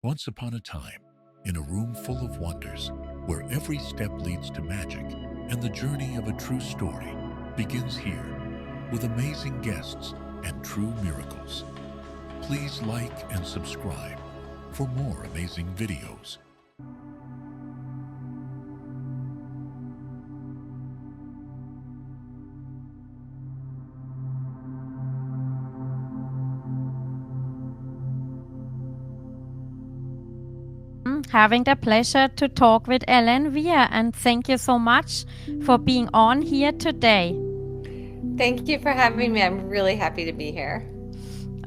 Once upon a time, in a room full of wonders, where every step leads to magic, and the journey of a true story begins here, with amazing guests and true miracles. Please like and subscribe for more amazing videos. Having the pleasure to talk with Ellen Wier, and thank you so much for being on here today. Thank you for having me. I'm really happy to be here.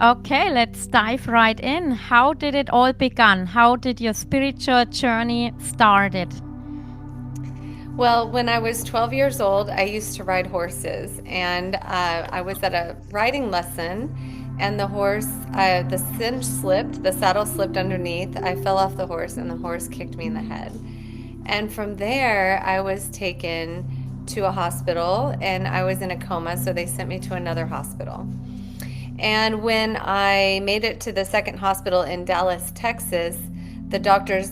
Okay, let's dive right in. How did it all begin? How did your spiritual journey started? Well, when I was 12 years old, I used to ride horses, and I was at a riding lesson, and the cinch slipped, the saddle slipped underneath. I fell off the horse, and the horse kicked me in the head. And from there, I was taken to a hospital, and I was in a coma, so they sent me to another hospital. And when I made it to the second hospital in Dallas, Texas, the doctors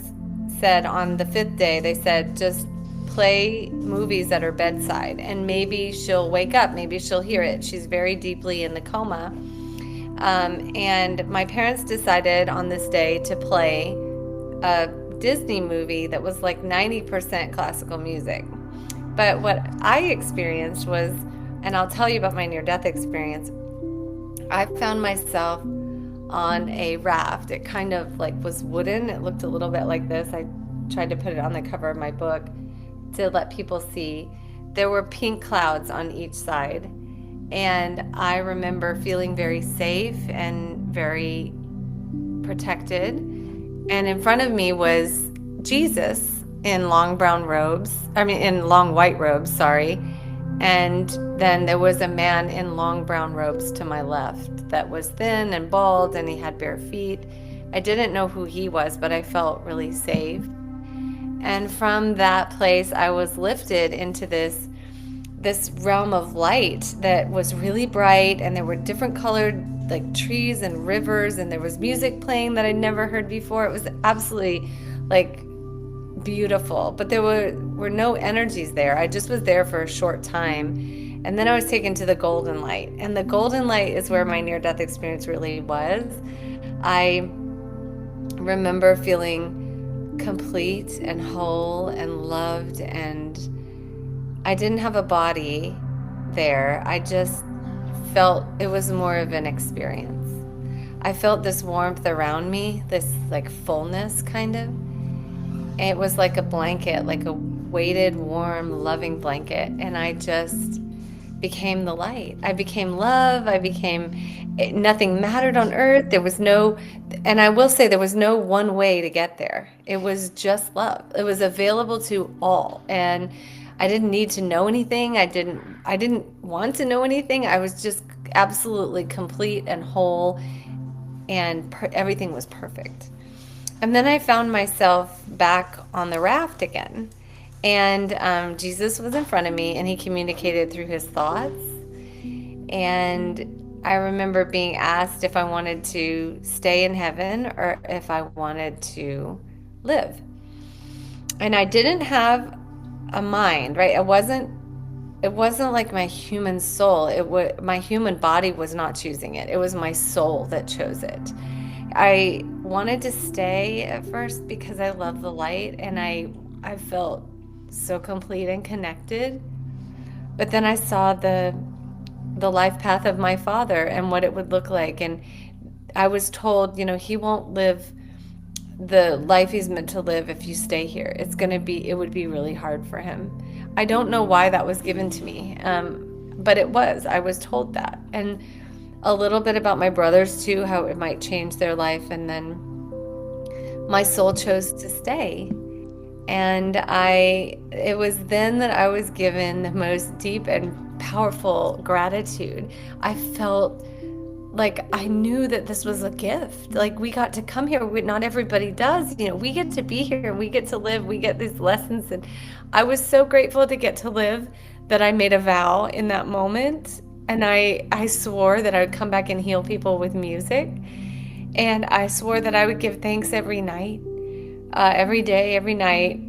said on the fifth day, they said, just play movies at her bedside and maybe she'll wake up, maybe she'll hear it. She's very deeply in the coma. And my parents decided on this day to play a Disney movie that was like 90% classical music. But what I experienced was, and I'll tell you about my near-death experience, I found myself on a raft. It kind of like was wooden. It looked a little bit like this. I tried to put it on the cover of my book to let people see. There were pink clouds on each side. And I remember feeling very safe and very protected. And in front of me was Jesus in long white robes, sorry. And then there was a man in long brown robes to my left that was thin and bald, and he had bare feet. I didn't know who he was, but I felt really safe. And from that place, I was lifted into this realm of light that was really bright, and there were different colored like trees and rivers, and there was music playing that I'd never heard before. It was absolutely like beautiful, but there were no energies there. I just was there for a short time, and then I was taken to the golden light, and the golden light is where my near-death experience really was. I remember feeling complete and whole and loved, and I didn't have a body there. I just felt it was more of an experience. I felt this warmth around me, this like fullness kind of. It was like a blanket, like a weighted, warm, loving blanket. And I just became the light. I became love. Nothing mattered on earth. And I will say there was no one way to get there. It was just love. It was available to all. And I didn't need to know anything. I didn't want to know anything. I was just absolutely complete and whole, and everything was perfect. And then I found myself back on the raft again. And Jesus was in front of me, and he communicated through his thoughts. And I remember being asked if I wanted to stay in heaven or if I wanted to live. And I didn't have a mind, right? It wasn't like my human soul. My human body was not choosing it. It was my soul that chose it. I wanted to stay at first because I love the light, and I felt so complete and connected. But then I saw the life path of my father and what it would look like, and I was told, he won't live the life he's meant to live if you stay here. It would be really hard for him. I don't know why that was given to me, but I was told that. And a little bit about my brothers too, how it might change their life. And then my soul chose to stay. And it was then that I was given the most deep and powerful gratitude. I felt like I knew that this was a gift. Like, we got to come here. Not everybody does. We get to be here and we get to live. We get these lessons. And I was so grateful to get to live that I made a vow in that moment. And I swore that I would come back and heal people with music. And I swore that I would give thanks every night, every day, every night,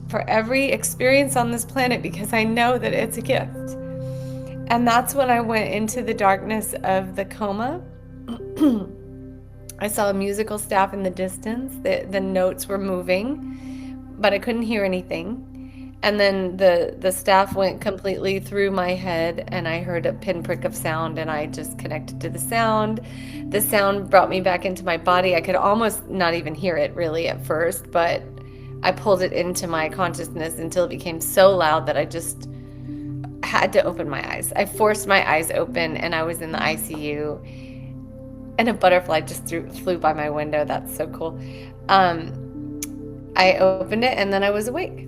for every experience on this planet because I know that it's a gift. And that's when I went into the darkness of the coma. I saw a musical staff in the distance. The notes were moving, but I couldn't hear anything. And then the staff went completely through my head, and I heard a pinprick of sound, and I just connected to the sound. The sound brought me back into my body. I could almost not even hear it really at first, but I pulled it into my consciousness until it became so loud that I just had to open my eyes. I forced my eyes open, and I was in the ICU, and a butterfly just flew by my window. That's so cool. I opened it, and then I was awake.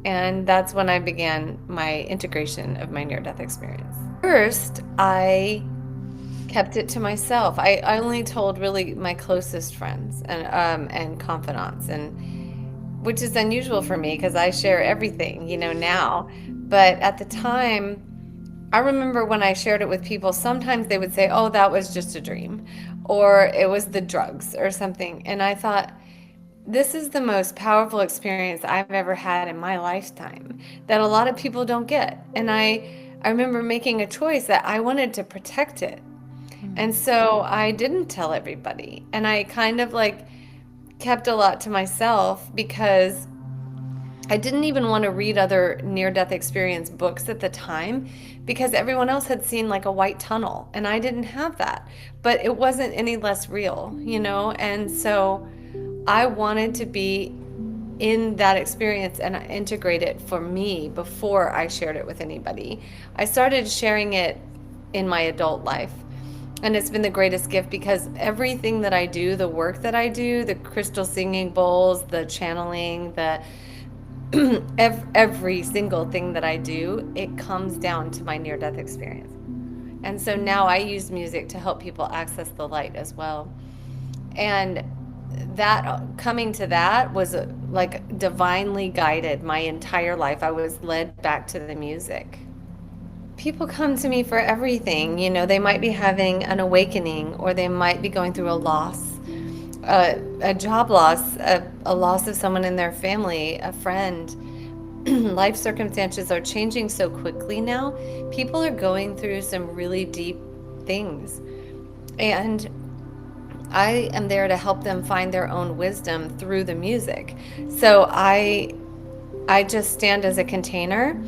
And that's when I began my integration of my near-death experience. First, I kept it to myself. I only told really my closest friends and confidants, and which is unusual for me because I share everything, now. But at the time, I remember when I shared it with people, sometimes they would say, "Oh, that was just a dream," or "It was the drugs," or something. And I thought, this is the most powerful experience I've ever had in my lifetime that a lot of people don't get. And I remember making a choice that I wanted to protect it. And so I didn't tell everybody. And I kind of like kept a lot to myself because I didn't even want to read other near-death experience books at the time because everyone else had seen like a white tunnel and I didn't have that. But it wasn't any less real, And so I wanted to be in that experience and integrate it for me before I shared it with anybody. I started sharing it in my adult life. And it's been the greatest gift because everything that I do, the work that I do, the crystal singing bowls, the channeling, the every single thing that I do, it comes down to my near-death experience. And so now I use music to help people access the light as well. And that coming to that was like divinely guided my entire life. I was led back to the music. People come to me for everything. They might be having an awakening, or they might be going through a loss, a job loss, a loss of someone in their family, a friend. Life circumstances are changing so quickly now. People are going through some really deep things. And I am there to help them find their own wisdom through the music. So I just stand as a container.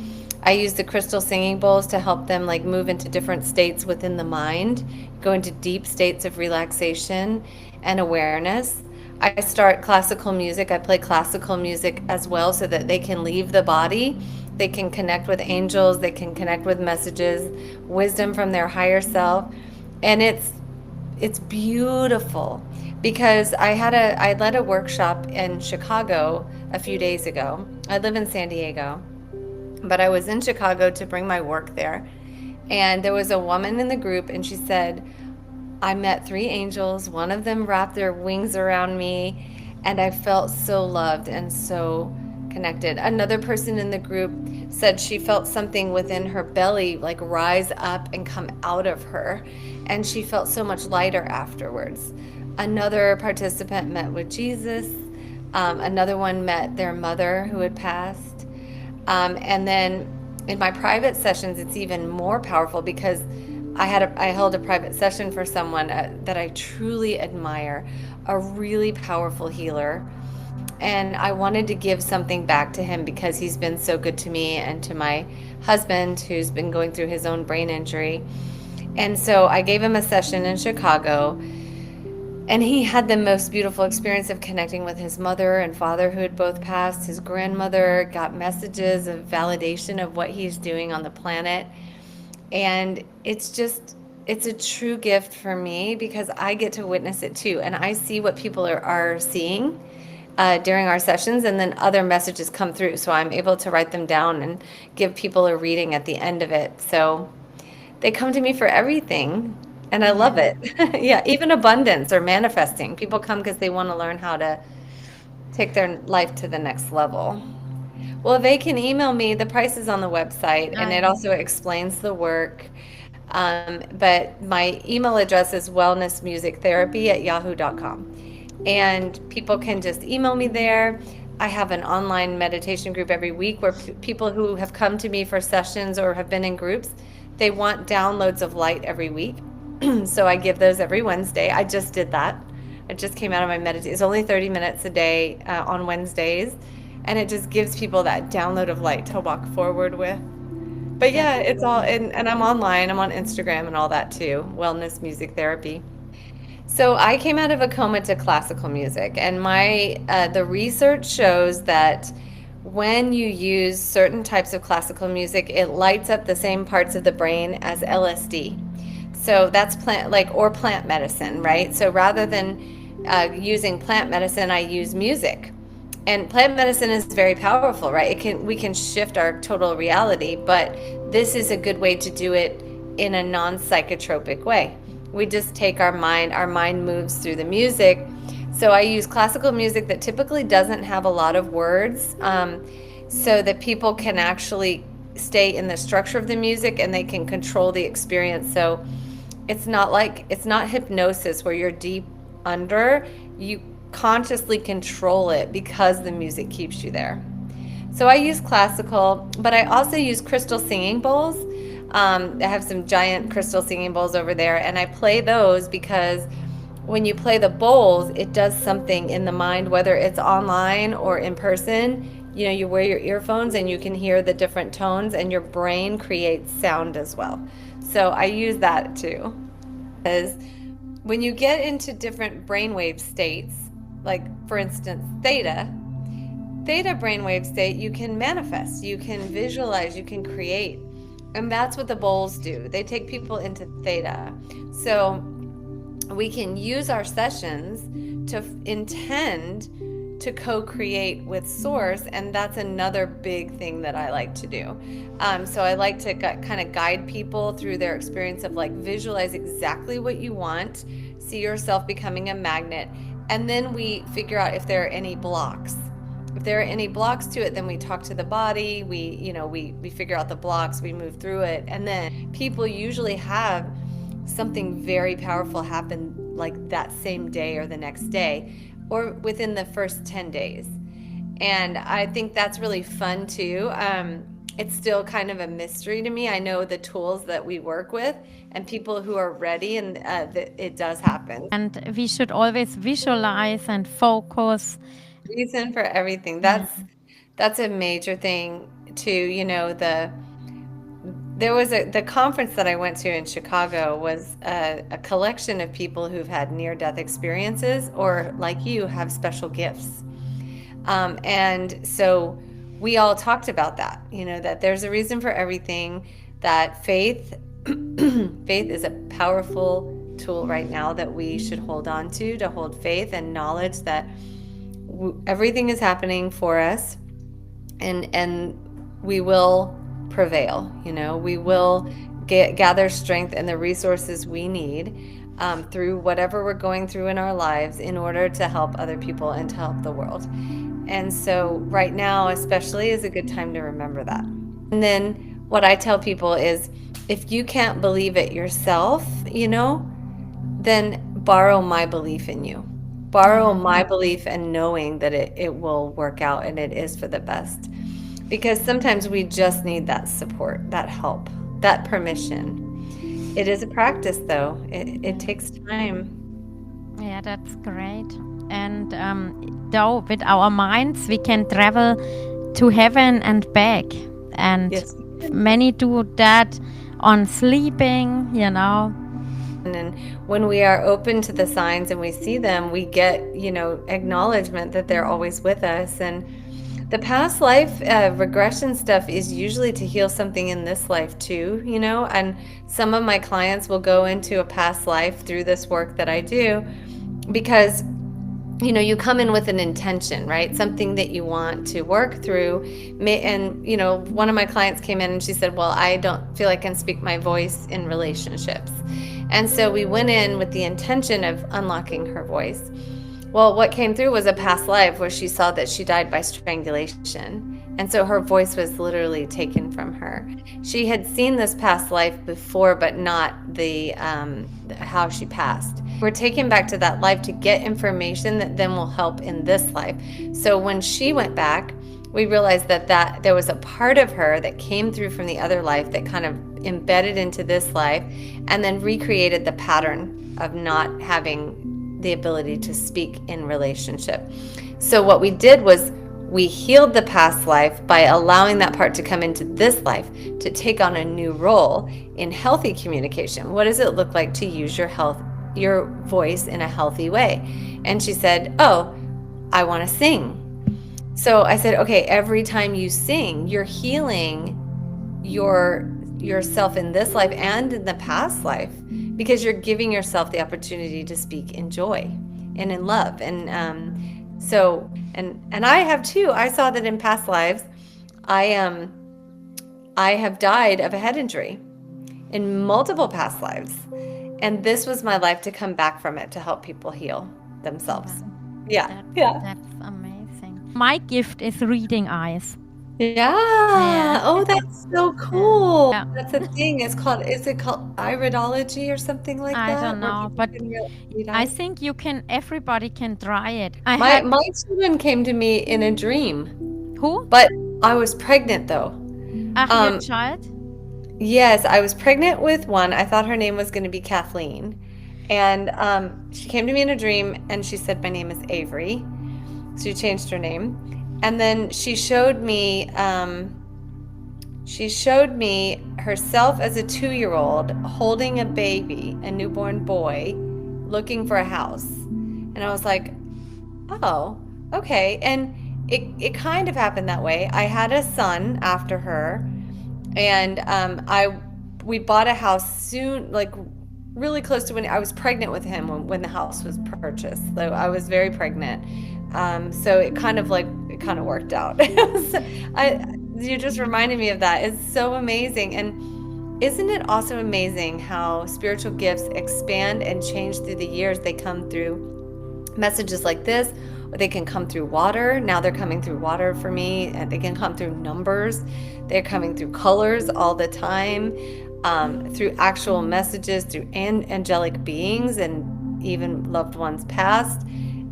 I use the crystal singing bowls to help them like move into different states within the mind, go into deep states of relaxation and awareness. I start classical music. I play classical music as well so that they can leave the body. They can connect with angels. They can connect with messages, wisdom from their higher self. And it's beautiful because I led a workshop in Chicago a few days ago. I live in San Diego, but I was in Chicago to bring my work there. And there was a woman in the group, and she said, "I met 3 angels. One of them wrapped their wings around me, and I felt so loved and so connected." Another person in the group said she felt something within her belly like rise up and come out of her, and she felt so much lighter afterwards. Another participant met with Jesus. Another one met their mother who had passed. And then in my private sessions, it's even more powerful because I held a private session for someone that I truly admire, a really powerful healer. And I wanted to give something back to him because he's been so good to me and to my husband, who's been going through his own brain injury. And so I gave him a session in Chicago, and he had the most beautiful experience of connecting with his mother and father who had both passed. His grandmother got messages of validation of what he's doing on the planet. And it's a true gift for me because I get to witness it too. And I see what people are seeing during our sessions, and then other messages come through. So I'm able to write them down and give people a reading at the end of it. So they come to me for everything, and I love it. Yeah, even abundance or manifesting. People come because they want to learn how to take their life to the next level. Well, they can email me. The price is on the website, and it Nice. also explains the work. But my email address is wellnessmusictherapy@yahoo.com. And people can just email me there. I have an online meditation group every week where people who have come to me for sessions or have been in groups, they want downloads of light every week. So I give those every Wednesday. I just did that. I just came out of my meditation. It's only 30 minutes a day on Wednesdays. And it just gives people that download of light to walk forward with. But yeah, it's all, and I'm online. I'm on Instagram and all that too. Wellness Music Therapy. So I came out of a coma to classical music, and my the research shows that when you use certain types of classical music, it lights up the same parts of the brain as LSD. So that's plant medicine, right? So rather than using plant medicine, I use music. And plant medicine is very powerful, right? We can shift our total reality, but this is a good way to do it in a non-psychotropic way. We just take our mind moves through the music. So I use classical music that typically doesn't have a lot of words, so that people can actually stay in the structure of the music and they can control the experience. So it's not hypnosis where you're deep under. You consciously control it because the music keeps you there. So I use classical, but I also use crystal singing bowls. I have some giant crystal singing bowls over there, and I play those because when you play the bowls, it does something in the mind, whether it's online or in person. You know, you wear your earphones and you can hear the different tones, and your brain creates sound as well. So I use that too. Because when you get into different brainwave states, like for instance, theta brainwave state, you can manifest, you can visualize, you can create. And that's what the bowls do. They take people into theta. So we can use our sessions to intend to co-create with source, and that's another big thing that I like to do. So I like to kind of guide people through their experience of like visualize exactly what you want, see yourself becoming a magnet, and then we figure out if there are any blocks. If there are any blocks to it, then we talk to the body, we figure out the blocks, we move through it, and then people usually have something very powerful happen like that same day or the next day or within the first 10 days. And I think that's really fun too. It's still kind of a mystery to me. I know the tools that we work with and people who are ready, and it does happen. And we should always visualize and focus. Reason for everything. That's a major thing too. You know, there was the conference that I went to in Chicago was a collection of people who've had near-death experiences or, like you, have special gifts. And so we all talked about that, you know, that there's a reason for everything, that faith is a powerful tool right now that we should hold on to hold faith and knowledge that everything is happening for us, and we will prevail. You know, we will gather strength and the resources we need through whatever we're going through in our lives in order to help other people and to help the world. And so right now especially is a good time to remember that. And then what I tell people is, if you can't believe it yourself, you know, then borrow my belief in you. Borrow my belief and knowing that it will work out and it is for the best. Because sometimes we just need that support, that help, that permission. It is a practice though. It takes time. Yeah, that's great. And though with our minds, we can travel to heaven and back. And Yes. many do that on sleeping, you know. And when we are open to the signs and we see them, we get, you know, acknowledgement that they're always with us. And the past life regression stuff is usually to heal something in this life too, you know. And some of my clients will go into a past life through this work that I do because, you know, you come in with an intention, right? Something that you want to work through. And, you know, one of my clients came in and she said, well, I don't feel I can speak my voice in relationships. And so we went in with the intention of unlocking her voice. Well, what came through was a past life where she saw that she died by strangulation. And so her voice was literally taken from her. She had seen this past life before, but not the how she passed. We're taken back to that life to get information that then will help in this life. So when she went back, we realized that there was a part of her that came through from the other life that kind of embedded into this life and then recreated the pattern of not having the ability to speak in relationship. So what we did was we healed the past life by allowing that part to come into this life to take on a new role in healthy communication. What does it look like to use your voice in a healthy way? And she said, "Oh, I want to sing." So I said, "Okay, every time you sing, you're healing yourself in this life and in the past life, because you're giving yourself the opportunity to speak in joy and in love." And I have too. I saw that in past lives, I have died of a head injury in multiple past lives, and this was my life to come back from it to help people heal themselves. Yeah, yeah, That's amazing. My gift is reading eyes. yeah. Oh, that's so cool. Yeah. That's a thing. Is it called iridology or something like I that? don't Where know, people but can read I eyes? think everybody can try it. I My had, my children came to me in a dream, who? but I was pregnant though. Your Um, child? Yes, I was pregnant with one. I thought her name was going to be Kathleen. And she came to me in a dream and she said, "My name is Avery." So she changed her name. And then she showed me herself as a 2-year-old holding a baby, a newborn boy, looking for a house. And I was like, "Oh, okay." And it kind of happened that way. I had a son after her, and we bought a house soon, like really close to when I was pregnant with him when the house was purchased. So I was very pregnant. So it kind of worked out. You just reminded me of that. It's so amazing. And isn't it also amazing how spiritual gifts expand and change through the years? They come through messages like this, or they can come through water. Now they're coming through water for me, and they can come through numbers. They're coming through colors all the time, through actual messages, through angelic beings, and even loved ones past.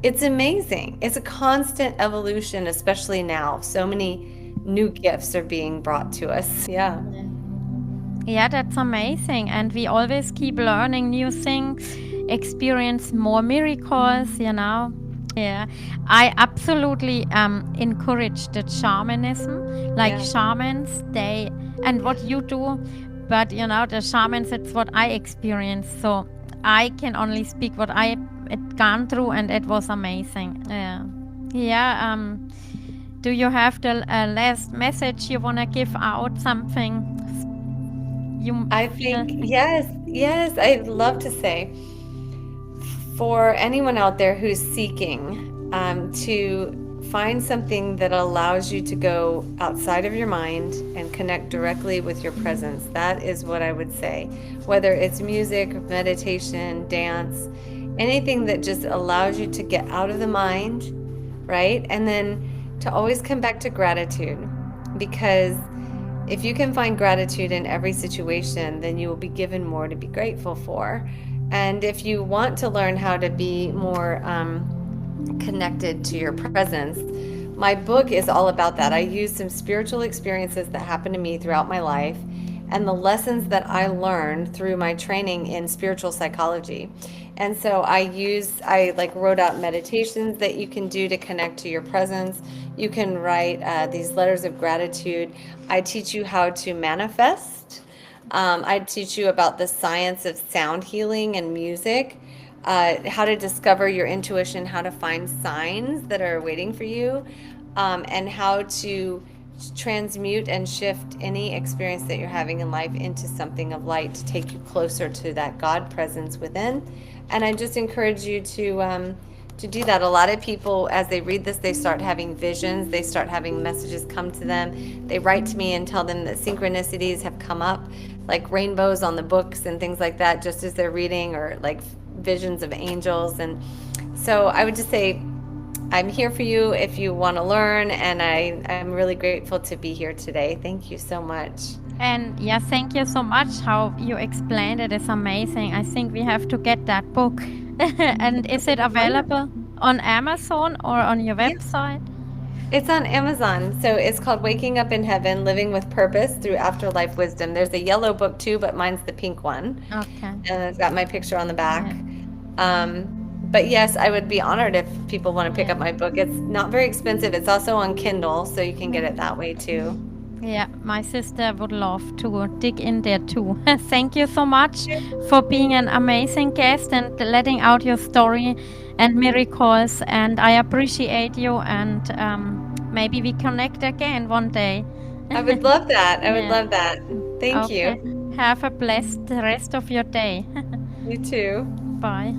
It's amazing. It's a constant evolution, especially now. So many new gifts are being brought to us. Yeah. Yeah, that's amazing. And we always keep learning new things, experience more miracles, you know. Yeah, I absolutely encourage the shamanism, like Yeah. shamans, and what you do, but you know, the shamans, it's what I experienced. So I can only speak what I had gone through, and it was amazing. Yeah. Yeah, do you have the last message you want to give out? Something you I feel? think, yes, I'd love to say, for anyone out there who's seeking to find something that allows you to go outside of your mind and connect directly with your presence, that is what I would say. Whether it's music, meditation, dance, anything that just allows you to get out of the mind, right? And then to always come back to gratitude, because if you can find gratitude in every situation, then you will be given more to be grateful for. And if you want to learn how to be more connected to your presence, my book is all about that. I use some spiritual experiences that happened to me throughout my life and the lessons that I learned through my training in spiritual psychology. And so I wrote out meditations that you can do to connect to your presence. You can write these letters of gratitude. I teach you how to manifest. I teach you about the science of sound healing and music, how to discover your intuition, how to find signs that are waiting for you, and how to transmute and shift any experience that you're having in life into something of light to take you closer to that God presence within. And I just encourage you to do that. A lot of people, as they read this, they start having visions, they start having messages come to them. They write to me and tell them that synchronicities have come up, like rainbows on the books and things like that, just as they're reading, or like visions of angels. And so I would just say, I'm here for you if you want to learn, and I'm really grateful to be here today. Thank you so much. And yeah, thank you so much. How you explained it is amazing. I think we have to get that book. And is it available on Amazon or on your Yeah. website? It's on Amazon. So it's called Waking Up in Heaven, Living with Purpose Through Afterlife Wisdom. There's a yellow book too, but mine's the pink one. Okay. And it's got my picture on the back. Yeah. But yes, I would be honored if people want to pick Yeah. up my book. It's not very expensive. It's also on Kindle, so you can get it that way too. Yeah, my sister would love to dig in there too. Thank you so much for being an amazing guest and letting out your story and miracles. And I appreciate you. And maybe we connect again one day. I would love that. I would Yeah. love that. Thank Okay. you. Have a blessed rest of your day. You too. Bye.